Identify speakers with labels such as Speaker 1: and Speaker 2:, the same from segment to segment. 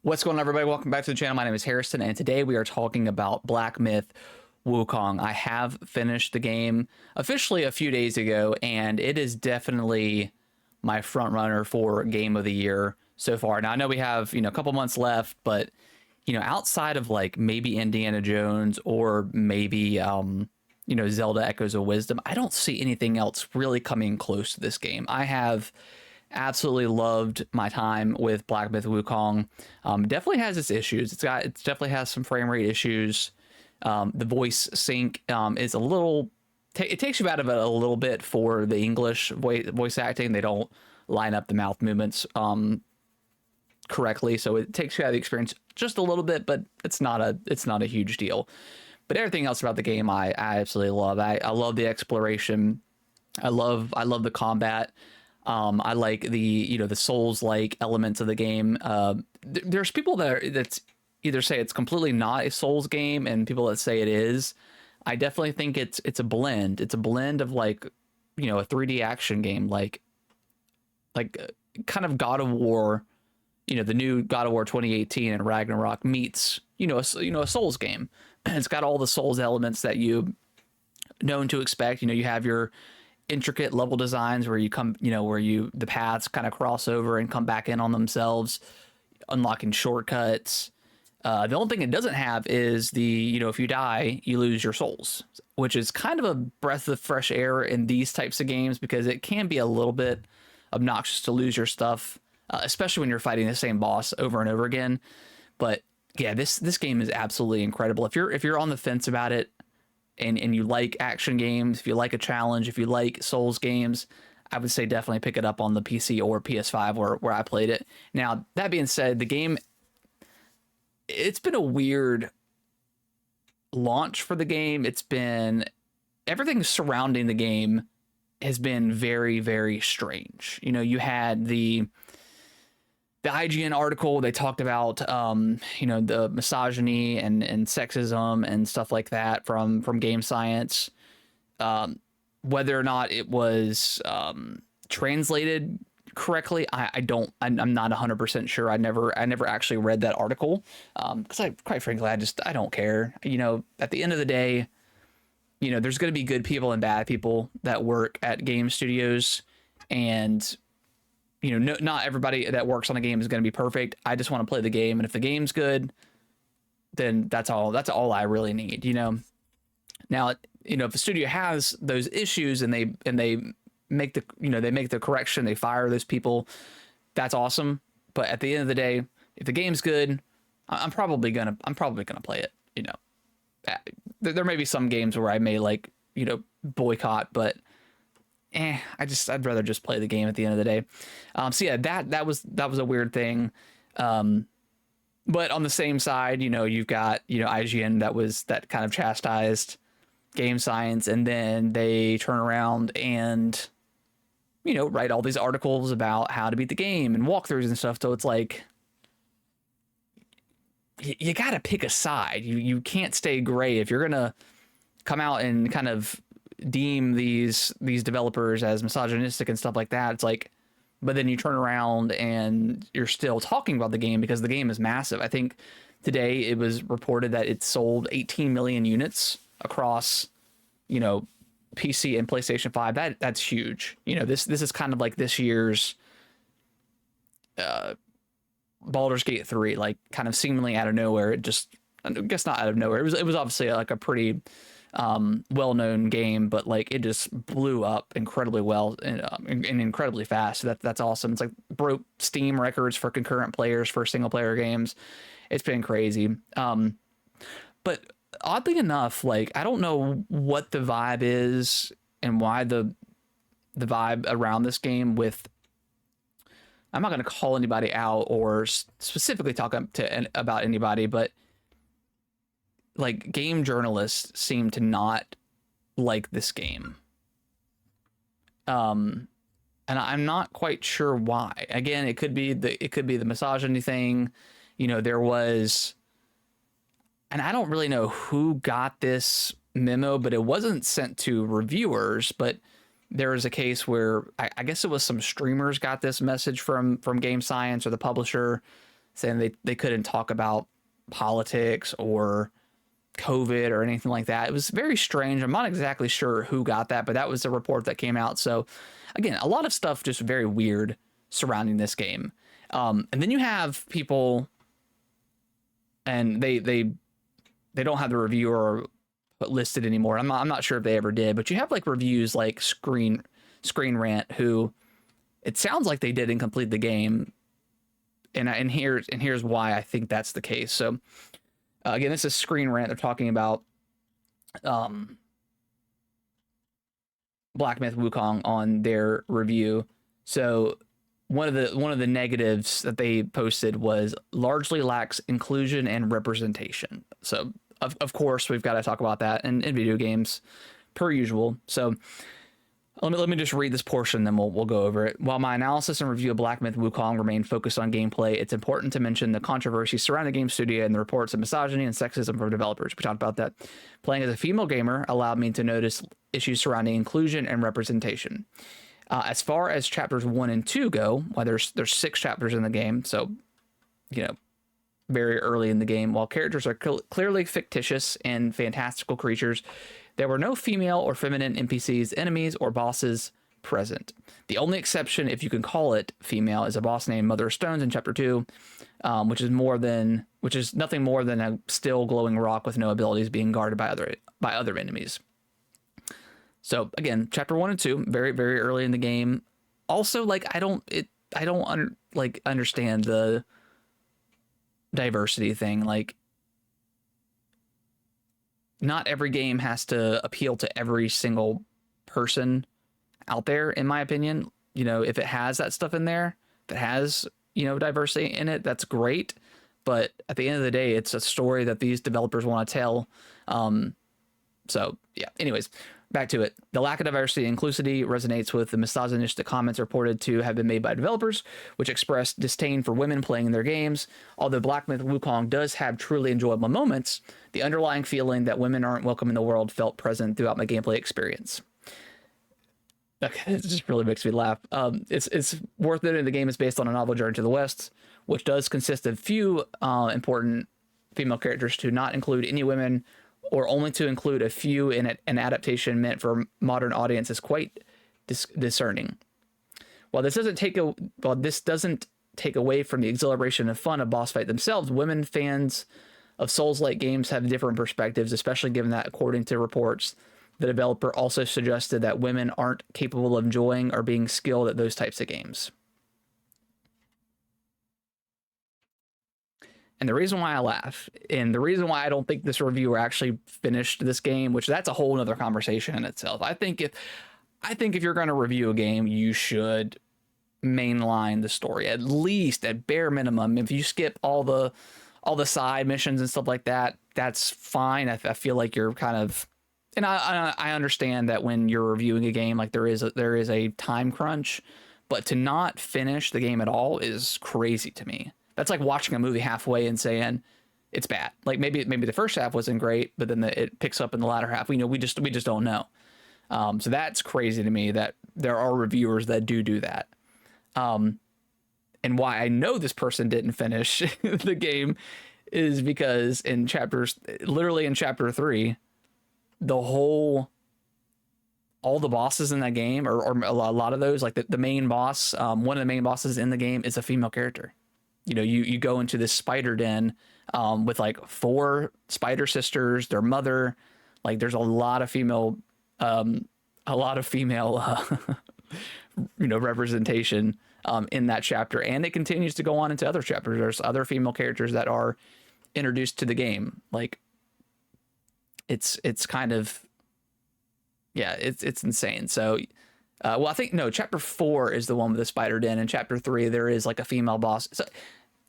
Speaker 1: What's going on, everybody? Welcome back to the channel. My name is Harrison, and today we are talking about Black Myth Wukong. I have finished the game officially a few days ago, and it is definitely my front runner for game of the year so far. Now, I know we have, a couple months left, but, outside of like maybe Indiana Jones or maybe, Zelda Echoes of Wisdom, I don't see anything else really coming close to this game. I have absolutely loved my time with Black Myth Wukong. Definitely has its issues. It definitely has some frame rate issues. The voice sync is a little. It takes you out of it a little bit for the English voice acting. They don't line up the mouth movements correctly, so it takes you out of the experience just a little bit. But it's not a huge deal. But everything else about the game, I absolutely love. I love the exploration. I love the combat. I like the Souls-like elements of the game. There's people that's either say it's completely not a Souls game, and people that say it is. I definitely think it's a blend. It's a blend of like a 3D action game, kind of God of War, the new God of War 2018 and Ragnarok meets a Souls game. It's got all the Souls elements that you known to expect. You have your intricate level designs where you come, the paths kind of cross over and come back in on themselves, unlocking shortcuts. The only thing it doesn't have is if you die, you lose your souls, which is kind of a breath of fresh air in these types of games because it can be a little bit obnoxious to lose your stuff, especially when you're fighting the same boss over and over again. But yeah, this game is absolutely incredible. If you're on the fence about it, and you like action games, if you like a challenge, if you like Souls games, I would say definitely pick it up on the PC or PS5 where I played it. Now, that being said, the game, it's been a weird launch for the game. It's been, everything surrounding the game has been very, very strange. You had the IGN article. They talked about the misogyny and sexism and stuff like that from Game Science. Whether or not it was translated correctly, I'm not 100% sure. I never actually read that article because I quite frankly I don't care. At the end of the day, there's going to be good people and bad people that work at game studios, and not everybody that works on a game is going to be perfect. I just want to play the game, and if the game's good, then that's all I really need. Now, if a studio has those issues and they make the correction, they fire those people, that's awesome. But at the end of the day, if the game's good, I'm probably gonna play it. There may be some games where I may boycott, but I'd rather just play the game at the end of the day. So yeah, that was a weird thing. But on the same side, you've got, IGN that kind of chastised Game Science, and then they turn around and, write all these articles about how to beat the game and walkthroughs and stuff. So it's like, you got to pick a side. You can't stay gray. If you're going to come out and kind of deem these developers as misogynistic and stuff like that, it's like, but then you turn around and you're still talking about the game because the game is massive. I think today it was reported that it sold 18 million units across, PC and PlayStation 5. That's huge. This is kind of like this year's Baldur's Gate 3, like kind of seemingly out of nowhere. I guess not out of nowhere. It was obviously like a pretty well-known game, but like it just blew up incredibly well and incredibly fast. So that's awesome. It's like broke Steam records for concurrent players for single player games. It's been crazy. But oddly enough, like I don't know what the vibe is and why the vibe around this game with, I'm not going to call anybody out or specifically talk about anybody, but like game journalists seem to not like this game. And I'm not quite sure why. Again, it could be the misogyny thing. There was, and I don't really know who got this memo, but it wasn't sent to reviewers, but there was a case where I guess it was some streamers got this message from Game Science or the publisher saying they couldn't talk about politics or COVID or anything like that. It was very strange. I'm not exactly sure who got that, but that was the report that came out. So again, a lot of stuff just very weird surrounding this game. And then you have people, and they don't have the reviewer listed anymore. I'm not sure if they ever did, but you have like reviews like Screen Rant, who it sounds like they didn't complete the game, and here's why I think that's the case. So again, this is Screen Rant. They're talking about Black Myth Wukong on their review. So one of the negatives that they posted was largely lacks inclusion and representation. So of course we've got to talk about that in video games per usual. So let me just read this portion, then we'll go over it. While my analysis and review of Black Myth Wukong remain focused on gameplay, it's important to mention the controversy surrounding the game studio and the reports of misogyny and sexism from developers. We talked about that. Playing as a female gamer allowed me to notice issues surrounding inclusion and representation. As far as chapters 1 and 2 go, well, there's 6 chapters in the game, so very early in the game. While characters are clearly fictitious and fantastical creatures, there were no female or feminine NPCs, enemies, or bosses present. The only exception, if you can call it female, is a boss named Mother of Stones in chapter 2, which is nothing more than a still glowing rock with no abilities being guarded by other enemies. So again, chapter 1 and 2, very, very early in the game. Also, like, I don't understand the diversity thing. Like, not every game has to appeal to every single person out there, in my opinion. If it has that stuff in there, that has, diversity in it, that's great. But at the end of the day, it's a story that these developers want to tell. So yeah, anyways, back to it. The lack of diversity and inclusivity resonates with the misogynistic comments reported to have been made by developers, which expressed disdain for women playing in their games. Although Black Myth Wukong does have truly enjoyable moments, the underlying feeling that women aren't welcome in the world felt present throughout my gameplay experience. Okay, it just really makes me laugh. It's worth noting the game is based on a novel, Journey to the West, which does consist of few important female characters. To not include any women, or only to include a few in an adaptation meant for modern audience, is quite discerning. While this doesn't take away from the exhilaration and fun of boss fight themselves, women fans of Souls-like games have different perspectives, especially given that, according to reports, the developer also suggested that women aren't capable of enjoying or being skilled at those types of games. And the reason why I laugh, and the reason why I don't think this reviewer actually finished this game, which that's a whole nother conversation in itself. I think if you're going to review a game, you should mainline the story, at least at bare minimum. If you skip all the side missions and stuff like that, that's fine. I feel like you're kind of, and I understand that when you're reviewing a game, like there is a time crunch, but to not finish the game at all is crazy to me. That's like watching a movie halfway and saying it's bad. Like maybe the first half wasn't great, but then it picks up in the latter half. We just don't know. So that's crazy to me that there are reviewers that do that. And why I know this person didn't finish the game is because literally in chapter 3, all the bosses in that game, or a lot of those, like the main boss, one of the main bosses in the game is a female character. You go into this spider den with like 4 spider sisters, their mother. Like there's a lot of female representation in that chapter, and it continues to go on into other chapters. There's other female characters that are introduced to the game. Like it's kind of, yeah, it's insane. So well, I think chapter 4 is the one with the spider den, and chapter 3 there is like a female boss. So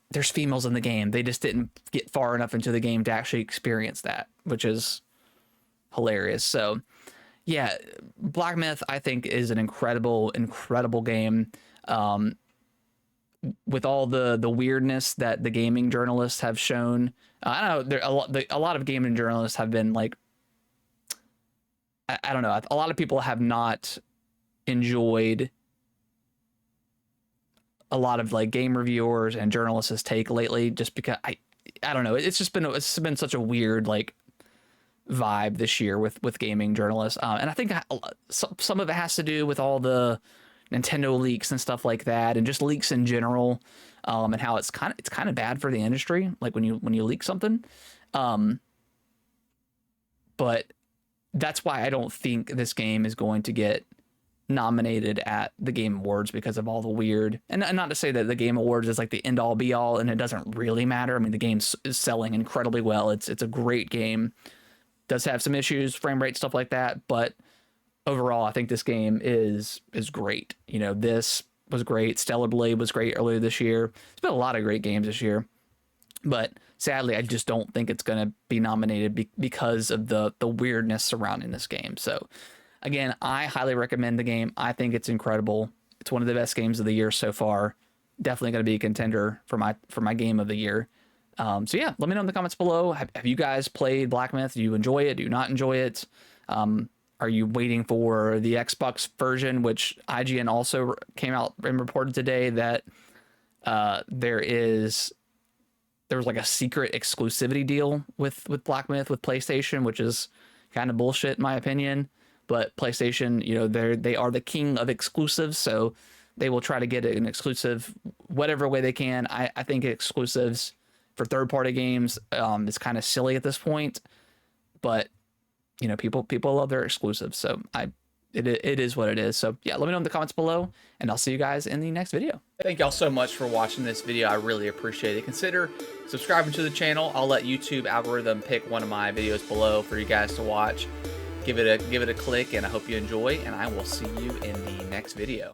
Speaker 1: there's females in the game. They just didn't get far enough into the game to actually experience that, which is hilarious. So yeah, Black Myth, I think, is an incredible game. With all the weirdness that the gaming journalists have shown. I know a lot of gaming journalists have been like, I don't know, a lot of people have not enjoyed a lot of like game reviewers and journalists' take lately, just because I don't know. It's been such a weird like vibe this year with gaming journalists, and I think some of it has to do with all the Nintendo leaks and stuff like that, and just leaks in general, and how it's kind of bad for the industry, like when you leak something. But that's why I don't think this game is going to get nominated at the Game Awards, because of all the weird, and not to say that the Game Awards is like the end all be all and it doesn't really matter. I mean, the game is selling incredibly well. It's a great game. Does have some issues, frame rate, stuff like that, but overall I think this game is great. You know, this was great. Stellar Blade was great earlier this year. There's been a lot of great games this year, but sadly I just don't think it's going to be nominated because of the weirdness surrounding this game. So again, I highly recommend the game. I think it's incredible. It's one of the best games of the year so far. Definitely going to be a contender for my game of the year. So yeah, let me know in the comments below. Have you guys played Black Myth? Do you enjoy it? Do you not enjoy it? Are you waiting for the Xbox version, which IGN also came out and reported today that there was like a secret exclusivity deal with Black Myth with PlayStation, which is kind of bullshit in my opinion. But PlayStation, you know, they are the king of exclusives, so they will try to get an exclusive whatever way they can. I think exclusives for third-party games is kind of silly at this point, but you know, people love their exclusives, so it is what it is. So yeah, let me know in the comments below, and I'll see you guys in the next video. Thank y'all so much for watching this video. I really appreciate it. Consider subscribing to the channel. I'll let YouTube algorithm pick one of my videos below for you guys to watch. Give it a click, and I hope you enjoy, and I will see you in the next video.